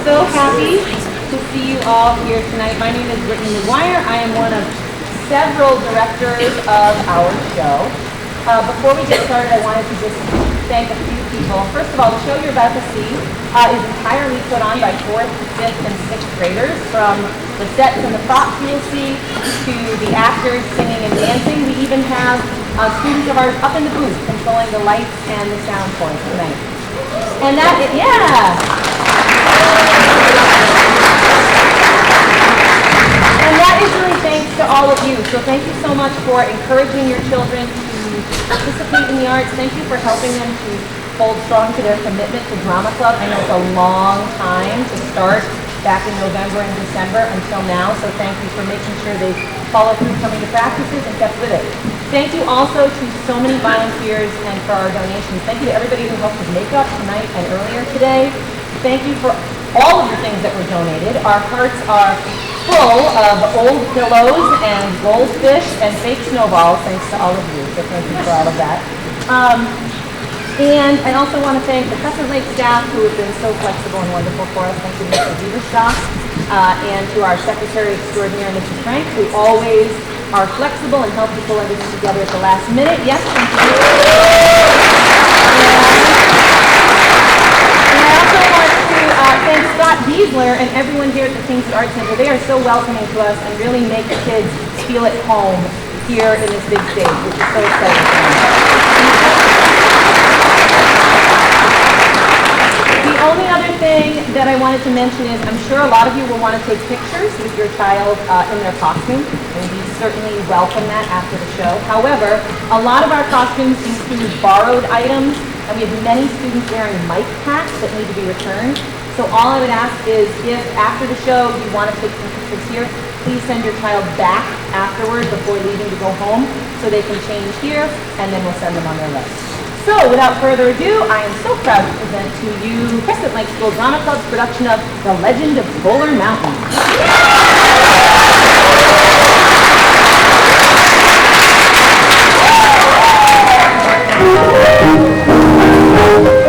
so happy to see you all here tonight. My name is Brittany McGuire. I am one of several directors of our show. Before we get started, I wanted to just thank a few people. First of all, the show you're about to see is entirely put on by 4th, 5th, and 6th graders, from the sets and the props you'll see to the actors singing and dancing. We even have students of ours up in the booth controlling the lights and the sound for us tonight. And that is, And that is really thanks to all of you. So thank you so much for encouraging your children to participate in the arts. Thank you for helping them to hold strong to their commitment to drama club. I know it's a long time to start back in November and December until now. So thank you for making sure they follow through coming to practices and kept with it. Thank you also to so many volunteers and for our donations. Thank you to everybody who helped with makeup tonight and earlier today. Thank you for all of the things that were donated. Our hearts are full of old pillows and goldfish and fake snowballs, thanks to all of you. So thank you for all of that. And I also want to thank the Crescent Lake staff who have been so flexible and wonderful for us. Thank you to Mr. Beaverstock and to our Secretary Extraordinaire, Mrs. Frank, who always are flexible and help you pull everything together at the last minute. Yes, thank you. And I also want to thank Scott Diesler and everyone here at the Kingswood Arts Center. They are so welcoming to us and really make the kids feel at home here in this big stage, which is so exciting. The only other thing that I wanted to mention is I'm sure a lot of you will want to take pictures with your child in their costume, and we certainly welcome that after the show. However, a lot of our costumes include borrowed items, and we have many students wearing mic packs that need to be returned. So all I would ask is if after the show you want to take some pictures here, please send your child back afterward before leaving to go home so they can change here, and then we'll send them on their way. So, without further ado, I am so proud to present to you Crescent Lake School Drama Club's production of The Legend of Bowler Mountain.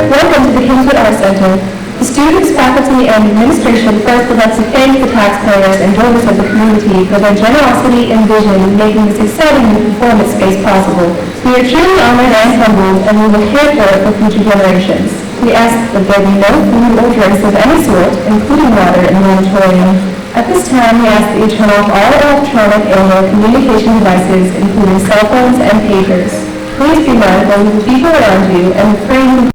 Welcome to the Kingswood Arts Center. The students, faculty, and administration first would like to thank the taxpayers and donors of the community for their generosity and vision in making this exciting new performance space possible. We are truly honored and humbled, and we will care for it for future generations. We ask that there be no food or drinks of any sort, including water, in the auditorium. At this time, we ask that you turn off all electronic and/or communication devices, including cell phones and pagers. Please be mindful of the people around you and refrain from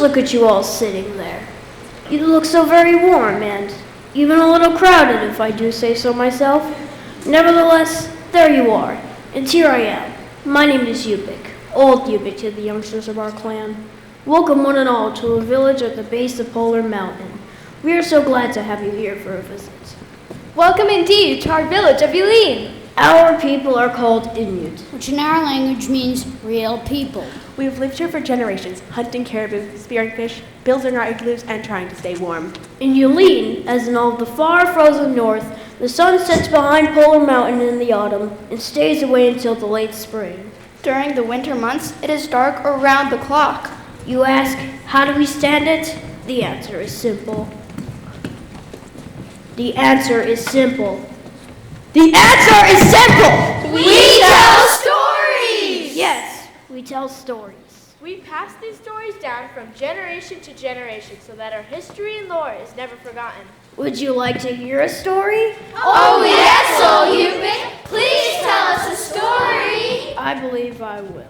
look at you all sitting there. You look so very warm and even a little crowded, if I do say so myself. Nevertheless, there you are, and here I am. My name is Yupik, old Yupik to the youngsters of our clan. Welcome one and all to a village at the base of Polar Mountain. We are so glad to have you here for a visit. Welcome indeed to our village of Yulin. Our people are called Inuit, which in our language means real people. We've lived here for generations, hunting caribou, spearing fish, building our igloos, and trying to stay warm. In Yulin, as in all the far frozen north, the sun sets behind Polar Mountain in the autumn and stays away until the late spring. During the winter months, it is dark around the clock. You ask, how do we stand it? The answer is simple. The answer is simple. The answer is simple! We tell stories! Yes, we tell stories. We pass these stories down from generation to generation so that our history and lore is never forgotten. Would you like to hear a story? Oh yes, old Yupik! Please tell us a story! I believe I will.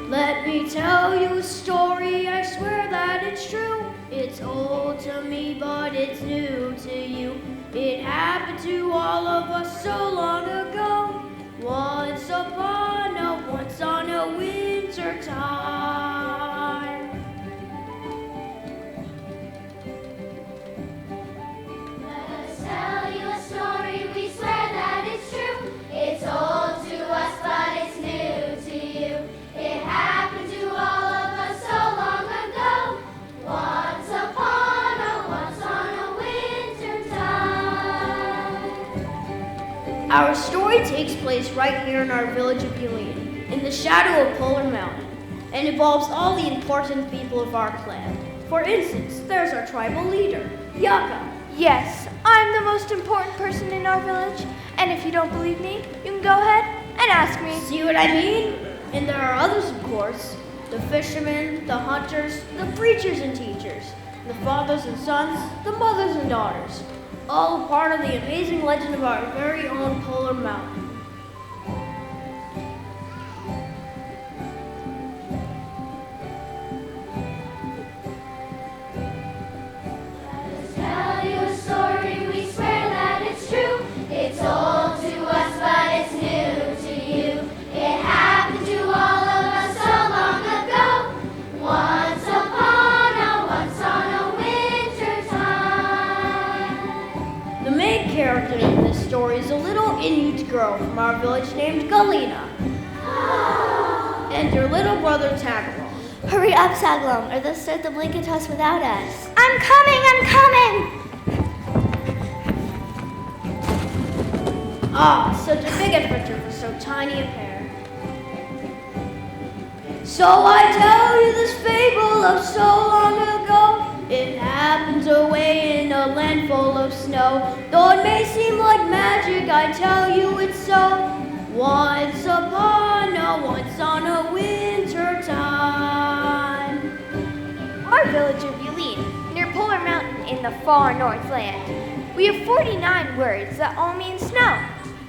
Let me tell you a story, I swear that it's true. It's old to me, but it's new to you. It happened to all of us so long ago. Once on a winter time. Let us tell you a story, we swear that it's true. It's old to us, but it's new to you. It happened to all of us so long ago. Once on a winter time. Our story takes place right here in our village of Yulin, in the shadow of Polar Mountain, and involves all the important people of our clan. For instance, there's our tribal leader, Yaka. Yes, I'm the most important person in our village, and if you don't believe me, you can go ahead and ask me. See what I mean? And there are others, of course. The fishermen, the hunters, the preachers and teachers, the fathers and sons, the mothers and daughters. All a part of the amazing legend of our very own Polar Mountain. Tell you a story, we swear that it's true. It's old to us, but it's new to you. It happened to all of us so long ago. Once on a winter time. The main character in this story is a little Inuit girl from our village named Galina. And your little brother Tagalong. Hurry up, Saglom, or they'll start the blinking toss without us. I'm coming! Ah, such a big adventure for so tiny a pair. So I tell you this fable of so long ago. It happened away in a land full of snow. Though it may seem like magic, I tell you it's so. Once on a winter time. Our village of Yulin, near Polar Mountain in the far north land. We have 49 words that all mean snow.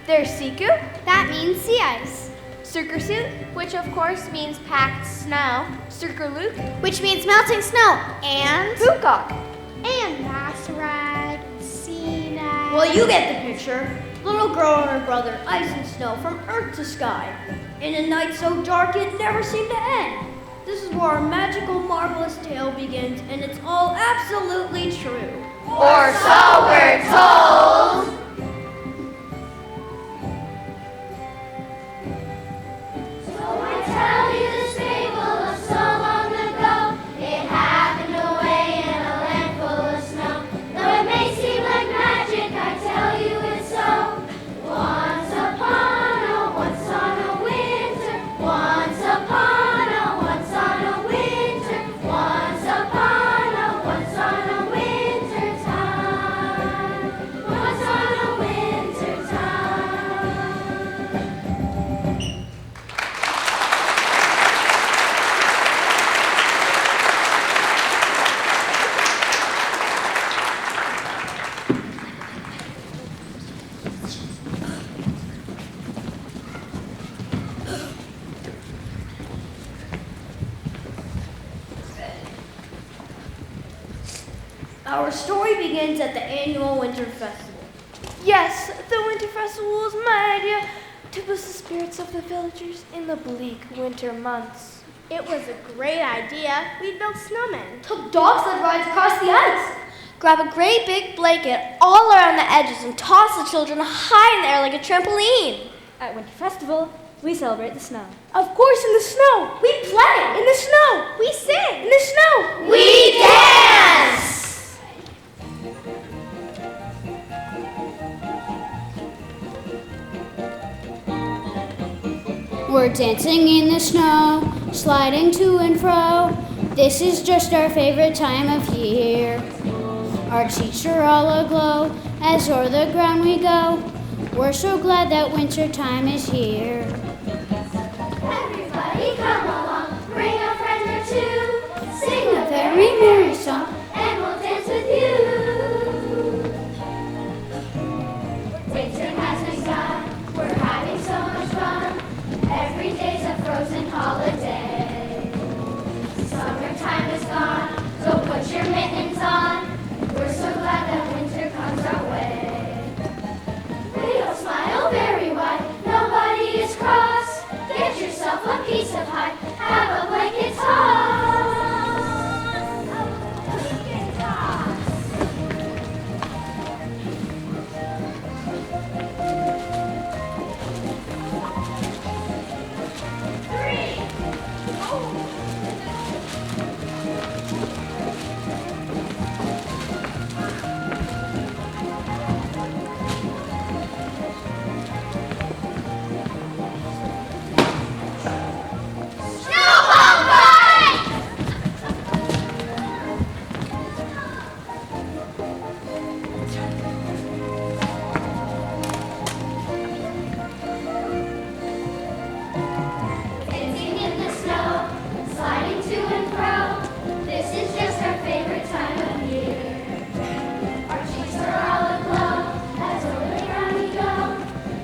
There's Siku, That means sea ice. Surkursuit, which of course means packed snow, Surkurluk, Which means melting snow. And? Pukok. And Nasarag, Sinai. Well, you get the picture. Little girl and her brother, ice and snow from earth to sky. In a night so dark it never seemed to end. This is where our magical, marvelous tale begins, and it's all absolutely true. Or so we're told. So I tell you this fable of so long ago. It happened away in a land full of snow. Though it may seem like magic, I tell you it's so. Once on a winter, once upon a winter, once upon a winter time. Once on Our story begins at the annual Winter Festival. Yes, the Winter Festival was my idea to boost the spirits of the villagers in the bleak winter months. It was a great idea. We built snowmen. Took dog sled rides across the ice. Grab a great big blanket all around the edges and toss the children high in the air like a trampoline. At Winter Festival, we celebrate the snow. Of course, in the snow. We play. In the snow. We sing. In the snow. We dance! We're dancing in the snow, sliding to and fro. This is just our favorite time of year. Our cheeks are all aglow as o'er the ground we go. We're so glad that winter time is here. Everybody come along, bring a friend or two, sing a Very merry song. and we'll dance with you. Winter has begun, we're having so much fun. Every day's a frozen holiday. Summertime is gone, so put your mittens on. We're so glad that winter comes our way. We all smile very wide, nobody is cross. Get yourself a piece of pie, have a blanket toss. Blanket toss. Dancing in the snow, sliding to and fro. This is just our favorite time of year. Our cheeks are all aglow as over the ground we go.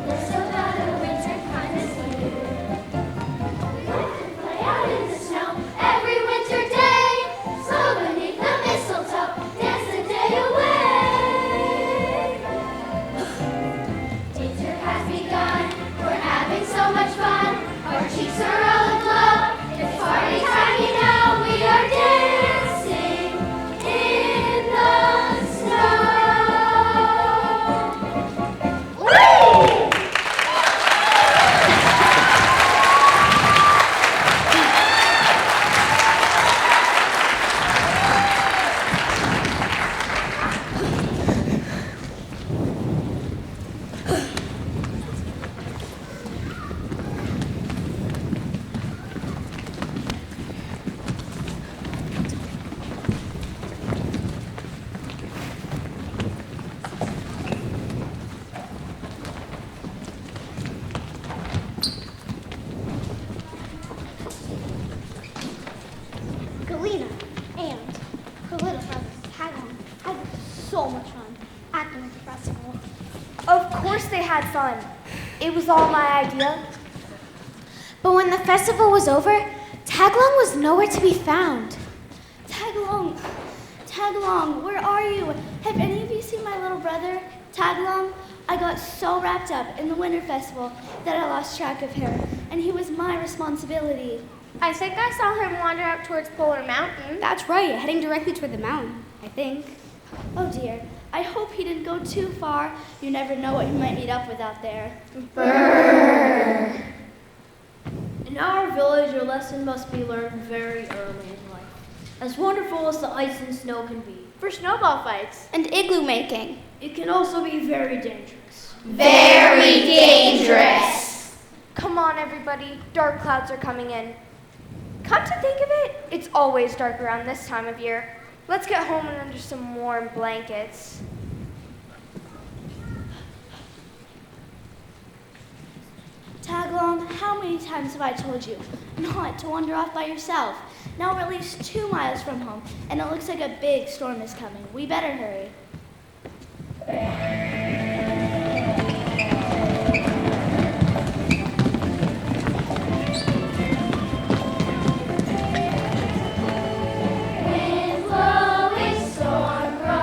We're so glad the winter time is here. We like to play out in the snow every winter day. Slow beneath the mistletoe, dance the day away. Winter has begun, we're having so much fun. Our cheeks are all aglow. It's party time, you know. We are dancing in the snow. Woo! Galena and her little brother Tagline had so much fun at the Winter Festival. Of course they had fun. It was all my idea. But when the festival was over, Tagalong was nowhere to be found. Tagalong, Tagalong, where are you? Have any of you seen my little brother, Tagalong? I got so wrapped up in the Winter Festival that I lost track of him, and he was my responsibility. I think I saw him wander up towards Polar Mountain. That's right, heading directly toward the mountain, I think. Oh dear, I hope he didn't go too far. You never know what you might meet up with out there. In our village, a lesson must be learned very early in life. As wonderful as the ice and snow can be, For snowball fights. And igloo making. it can also be very dangerous. Very dangerous. Come on, everybody. Dark clouds are coming in. Come to think of it, it's always dark around this time of year. Let's get home and under some warm blankets. Tagalong, how many times have I told you not to wander off by yourself? Now we're at least 2 miles from home, and it looks like a big storm is coming. We better hurry. Wind blowing, storm growing.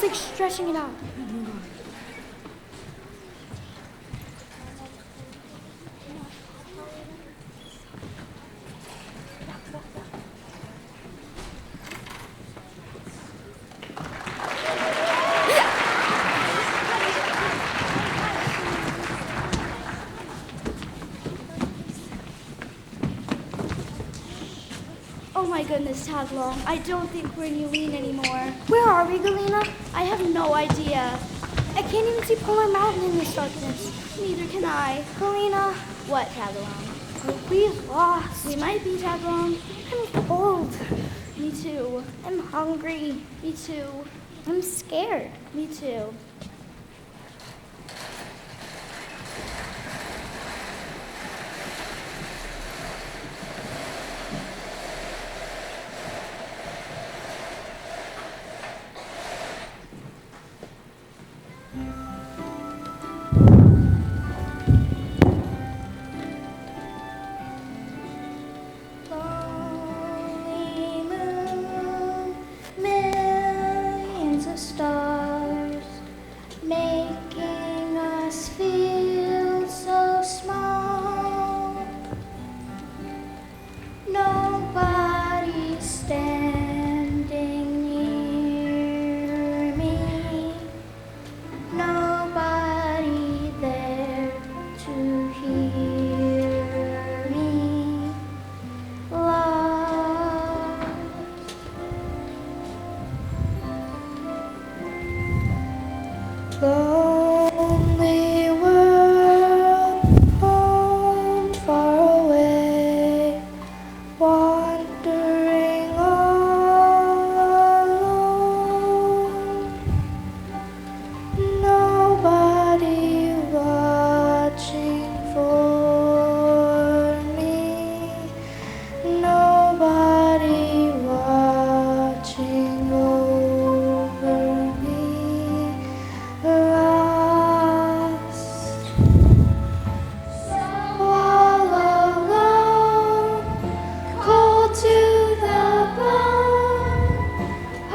It's like stretching it out. Oh my goodness, Taglong. I don't think we're in Yulene anymore. Where are we, Galena? I have no idea. I can't even see Polar Mountain in this darkness. Neither can I. Galena. What, Taglong? We've lost. We might be, Taglong. I'm cold. Me too. I'm hungry. Me too. I'm scared. Me too. Lonely moon, millions of stars, making us feel so small. Nobody standing near me, nobody there to hear me. Lost. Lonely world, home far away, wandering all alone. Nobody watching for me, nobody watching over me. Lost, so all alone, cold to the bone. I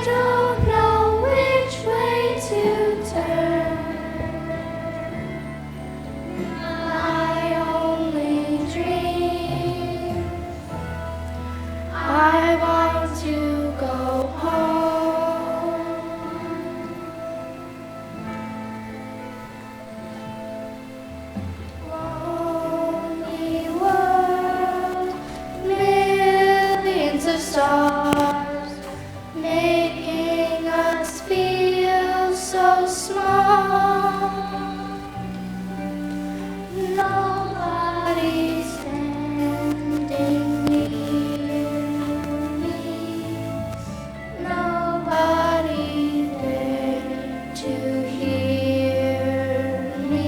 don't know which way to turn. I only dream I want to go home. Lonely world, millions of stars, making us feel so small. Nobody standing near me, nobody there to hear me.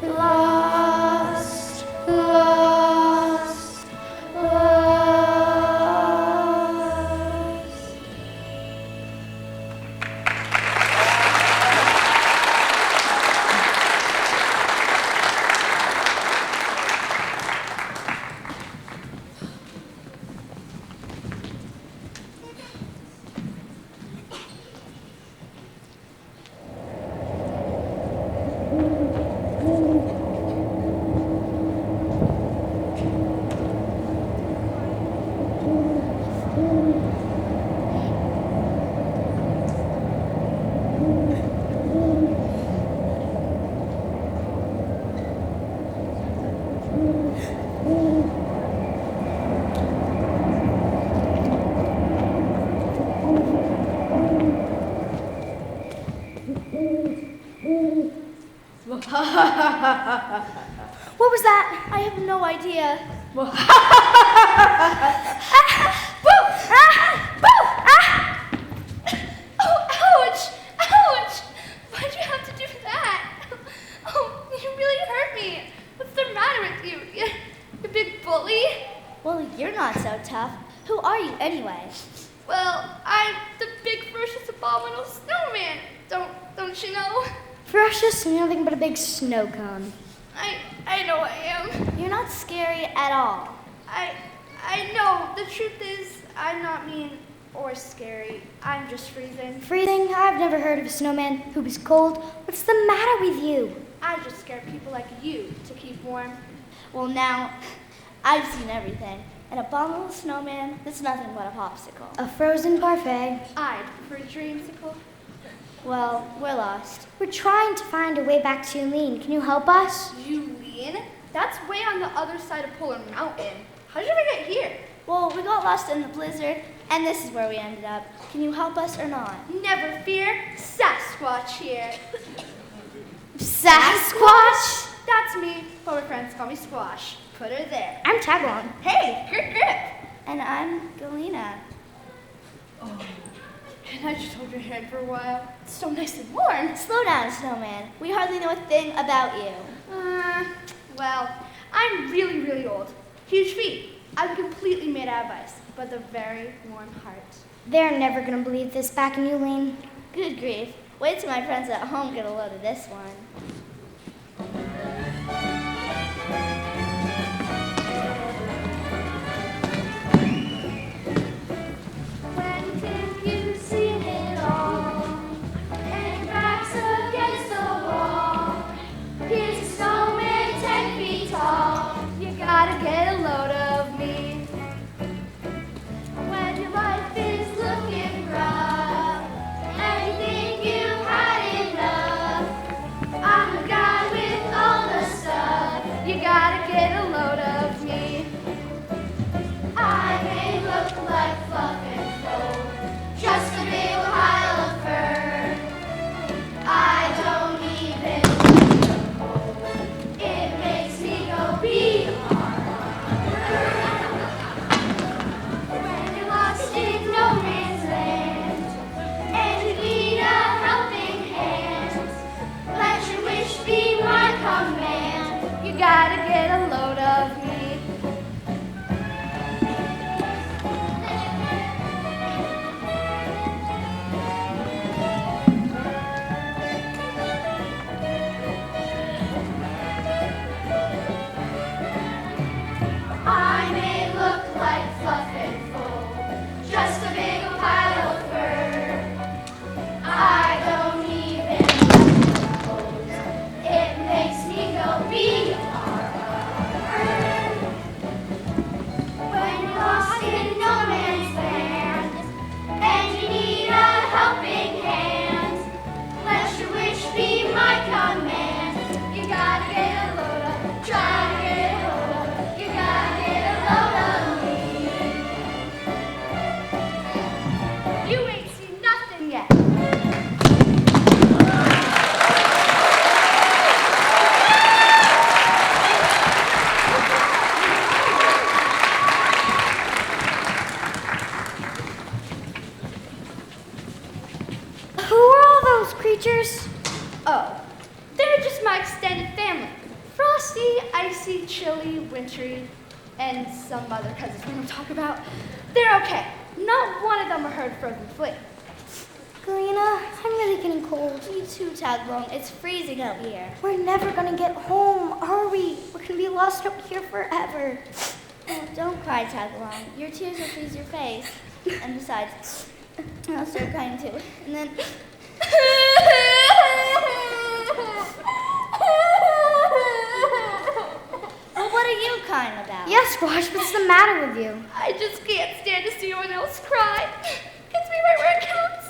Lost, lost, lost. What was that? I have no idea. Boo! Boo! Oh, ouch! Ouch! Why'd you have to do that? Oh, you really hurt me. What's the matter with you? You big bully? Well, you're not so tough. Who are you anyway? Well, I'm the big ferocious abominable snowman. Don't you know? Precious, you're nothing but a big snow cone. I know I am. You're not scary at all. I know. The truth is, I'm not mean or scary. I'm just freezing. Freezing? I've never heard of a snowman who was cold. What's the matter with you? I just scare people like you to keep warm. Well, now, I've seen everything. An abominable snowman that's nothing but a popsicle. A frozen parfait. I'd prefer a dreamsicle. Well, we're lost. We're trying to find a way back to Yulene. Can you help us? Yulene? That's way on the other side of Polar Mountain. How did we get here? Well, we got lost in the blizzard, and this is where we ended up. Can you help us or not? Never fear, Sasquatch here. Sasquatch? That's me, but my friends call me Squash. Put her there. I'm Tagalong. Hey, grip, grip. And I'm Galena. And I just hold your hand for a while. It's so nice and warm. Slow down, snowman. We hardly know a thing about you. Well, I'm really, really old. Huge feet. I'm completely made out of ice, but a very warm heart. They're never gonna believe this back in Yulene. Good grief. Wait till my friends at home get a load of this one. When you think you've seen it all, and your back's against the wall, here's a snowman 10 feet tall. You gotta get a load of me. When your life is looking rough, and you think you've had enough, I'm the guy with all the stuff. You gotta get a load of me. I may look like fluff and foam, just a big pile of fur. I don't even know. It makes me go be when you're lost in no man's land, and you need a helping hand, let your wish be my command. You gotta get a load of me. I may look like fluff and foam, just a big pile of fur. I don't even know. It makes me go be when you're lost in no man's land, and you need a helping hand, let your wish be my command. You gotta get a load of, try to get a load of, you gotta get a load of me. You ain't seen nothing yet. Who are all those creatures? Oh, they're just my extended family. Frosty, icy, chilly, wintry, and some other cousins we don't talk about. They're okay. Not one of them are heard frozen flame. Galena, I'm really getting cold. Me too, Tagalong. It's freezing out here. We're never gonna get home, are we? We're gonna be lost up here forever. Oh, don't cry, Tagalong. Your tears will freeze your face. And besides, I'll start crying too. And then... Well, what are you crying about? Yes, Squash, what's the matter with you? I just can't stand to see anyone else cry. Gets me right where it counts.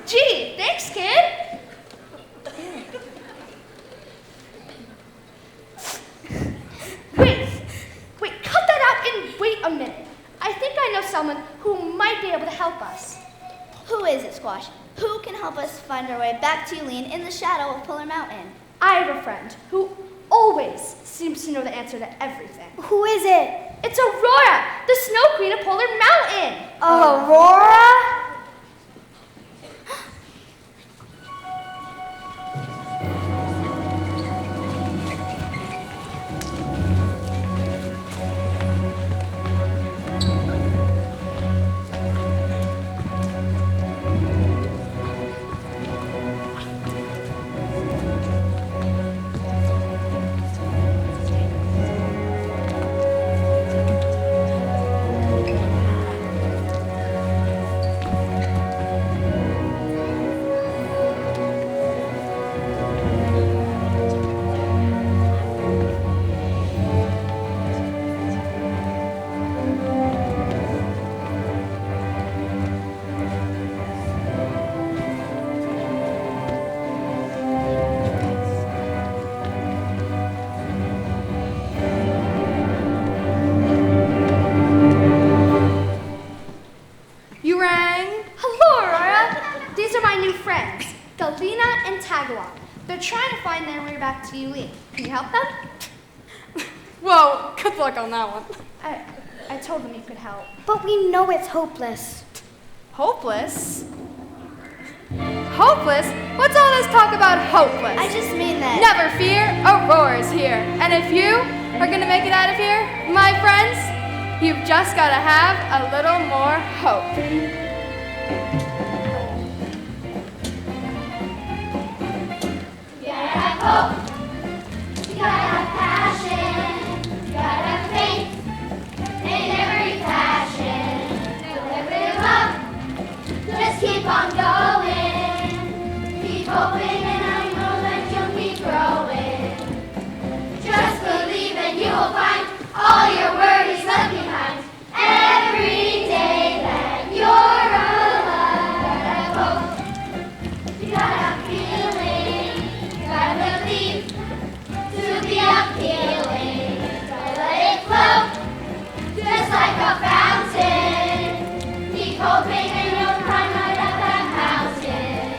Gee, thanks, kid. Wait, cut that out and wait a minute. I think I know someone who might be able to help us. Who is it, Squash? Who can help us find our way back to Yulene in the shadow of Polar Mountain? I have a friend who always seems to know the answer to everything. Who is it? It's Aurora, the Snow Queen of Polar Mountain. Aurora? Tagalong. They're trying to find their way back to Yulee. Can you help them? Whoa, good luck on that one. I told them you could help. But we know it's hopeless. Hopeless? Hopeless? What's all this talk about hopeless? I just mean that. Never fear, Aurora is here. And if you are gonna make it out of here, my friends, you've just gotta have a little more hope. You gotta have hope. You gotta have passion. You gotta have faith in every passion. Don't ever give up. Just keep on going. Keep hoping and I know that you'll keep growing. Just believe and you will find all your worries left behind. Every day that you're alive. You gotta have hope. You gotta have feeling. You gotta believe to be appealing. Gotta let it flow, just like a fountain. Keep hoping and you'll climb right up that mountain.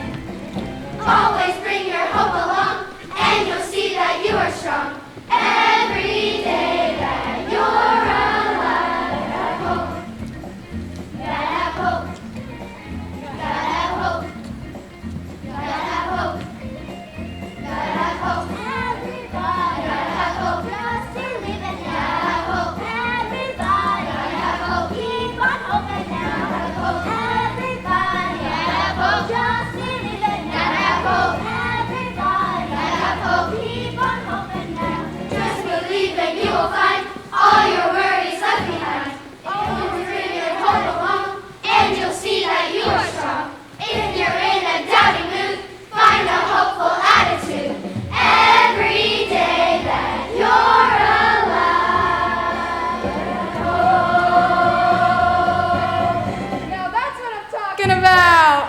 Always bring your hope along, and you'll see that you are strong. Every day that you're alive, you gotta have hope. You gotta have hope. You gotta have hope. You gotta have hope. You gotta have hope. Everybody, you gotta have hope. Just believe it now. You gotta have hope. Everybody, you gotta have hope. Keep on hoping now. You gotta have hope. Everybody, you gotta have hope. Just believe it now. You gotta have hope. Everybody, you gotta have hope. Keep on hoping now. Just believe and you will find all your worries left behind. Always bring your hope along, and you'll see that you are strong. If you're in a doubting mood, find a hopeful attitude. Every day that you're alive. Now that's what I'm talking about.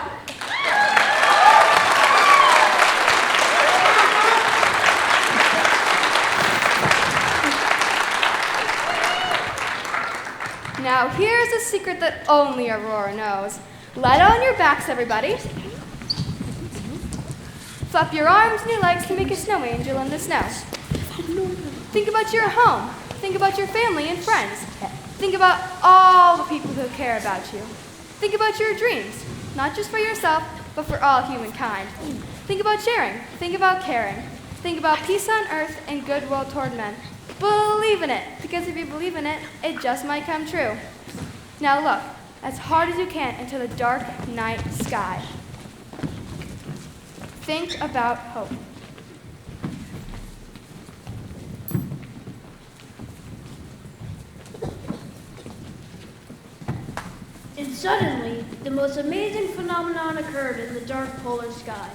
Now here's a secret that only Aurora knows. Lie on your backs, everybody. Flap your arms and your legs to make a snow angel in the snow. Think about your home. Think about your family and friends. Think about all the people who care about you. Think about your dreams, not just for yourself, but for all humankind. Think about sharing. Think about caring. Think about peace on earth and goodwill toward men. Believe in it, because if you believe in it, it just might come true. Now look, as hard as you can into the dark night sky. Think about hope. And suddenly, the most amazing phenomenon occurred in the dark polar sky.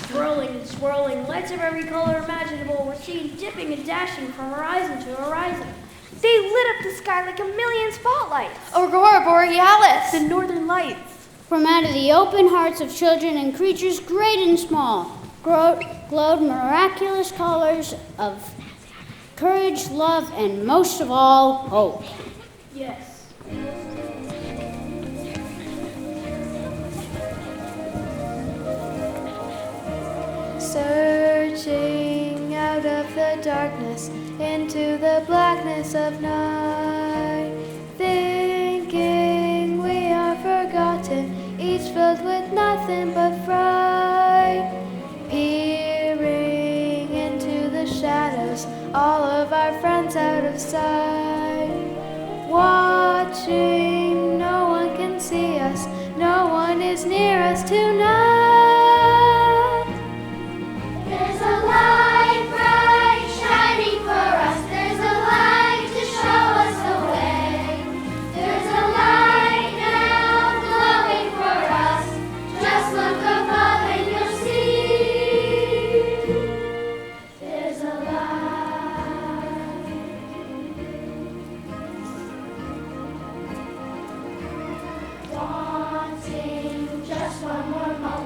Swirling and swirling, lights of every color imaginable were seen dipping and dashing from horizon to horizon. They lit up the sky like a million spotlights. Aurora Borealis. The northern lights. From out of the open hearts of children and creatures great and small, glowed miraculous colors of courage, love, and most of all, hope. Yes. Searching out of the darkness into the blackness of night, thinking we are forgotten, each filled with nothing but fright, peering into the shadows, all of our friends out of sight, watching, no one can see us, no one is near us tonight. There's a light bright shining for us. There's a light to show us the way. There's a light now glowing for us. Just look above and you'll see. There's a light. Wanting just one more moment.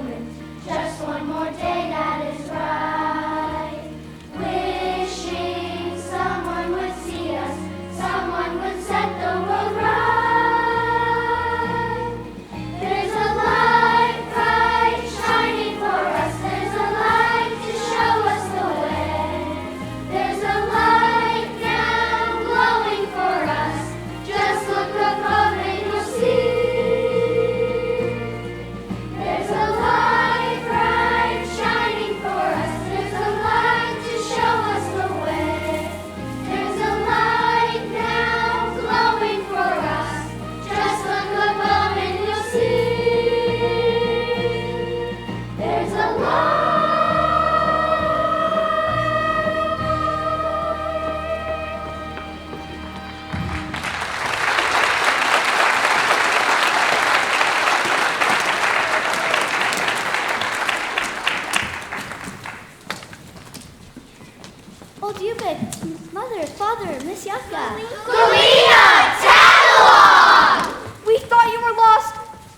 father, Miss Yucca. Galena, tag along! We thought you were lost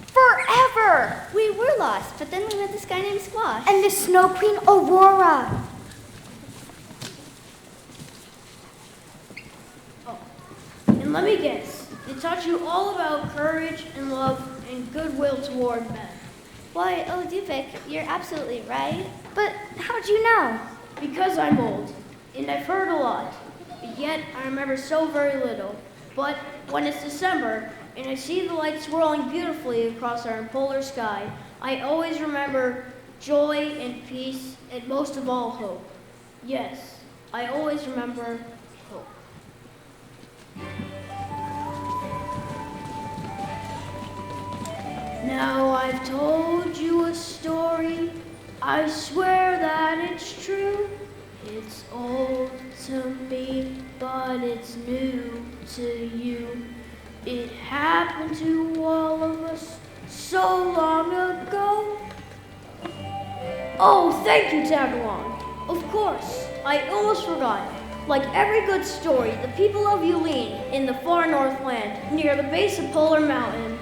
forever. We were lost, but then we met this guy named Squash. And the Snow Queen Aurora. And let me guess, they taught you all about courage and love and goodwill toward men. Why, oh, Dupik, you're absolutely right. But how'd you know? Because I'm old, and I've heard a lot, but yet I remember so very little. But when it's December, and I see the lights swirling beautifully across our polar sky, I always remember joy and peace, and most of all, hope. Yes, I always remember hope. Now I've told you a story, I swear that it's true. It's old to me, but it's new to you. It happened to all of us so long ago. Oh, thank you, Tagalong. Of course, I almost forgot. Like every good story, the people of Yulin in the far northland, near the base of Polar Mountain,